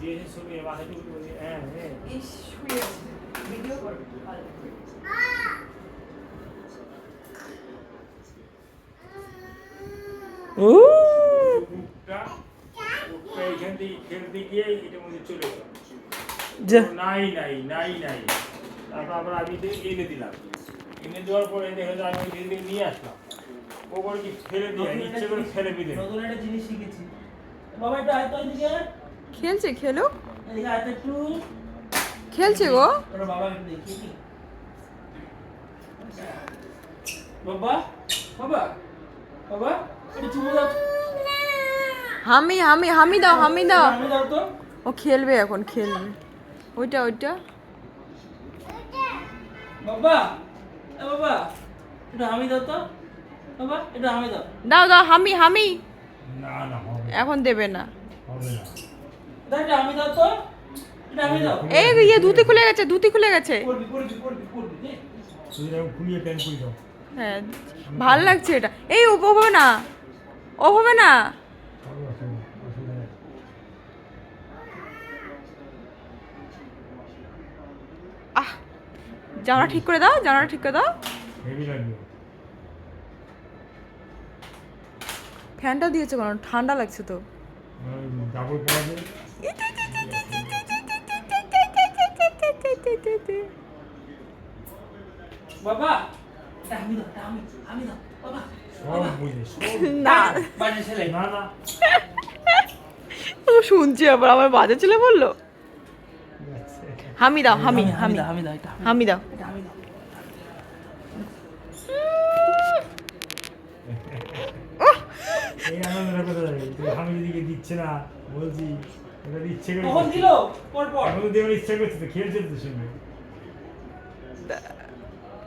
দিয়েছে ছবি মাথায় টুপি পরে হ্যাঁ হ্যাঁ ইস শুয়ে আছে ভিডিও কর ভালো করে। ও মুখটা এইখান থেকে খেলতে গিয়ে এটার মধ্যে চলে গেল যা নাই নাই নাই নাই তারপর আবার আমি এনে দিলাম এনে দেওয়ার পরে দেখে আমি ধীরে ধীরে নিয়ে আসলাম ও করে কি ফেলে দিয়ে ইচ্ছে করে ফেলে দিলে নতুন একটা জিনিস শিখেছি বাবা একটু আয় তো এদিকে খেলছে খেলুক এদিকে আয় তো একটু খেলছে গো ওরা বাবা একটু দেখি কি বাবা বাবা বাবা একটু চুমু দাও হামি হামি হামি দাও হামি দাও আমি দাও তো ও খেলবে এখন খেলবে ওইটা ওইটা বাবা এ বাবা একটু হামি দাও তো বাবা একটু হামি দাও দাও দাও হামি হামি না না হবে এখন দেবে না হবে না দাও একটু হামি দাও তো একটু হামি দাও এই ইয়ে ধুতি খুলে গেছে ধুতি খুলে গেছে করবি করবি করবি করবি নে। তুই এরকম খুলিয়ে প্যান্ট খুলে দাও হ্যাঁ ভাল লাগছে এটা এই ও হবে না ও হবে না হবে, অসুবিধা নেই। আহ জামাটা ঠিক করে দাও জামাটা ঠিক করে দাও হেভি লাগবে ফ্যানটা দিয়েছে কারণ ঠান্ডা লাগছে তো কাপড় পরাবে বাবা এটা হামি দাও এটা হামি দাও বাবা সব বুঝে সব না বাজে ছেলে না না ও শুনছি আবার আমার বাজে ছেলে বললো হামি দাও হামি হামি হামি দাও এটা হামি দাও এটা হামি দাও এই আনন্দটা কোথায় যাবে তুই আমি দিদিকে দিচ্ছে না বলছি এটা ইচ্ছে করে কখন দিল পর পর এখন তো দেওয়ার ইচ্ছা করছে তো খেলছে তো সঙ্গে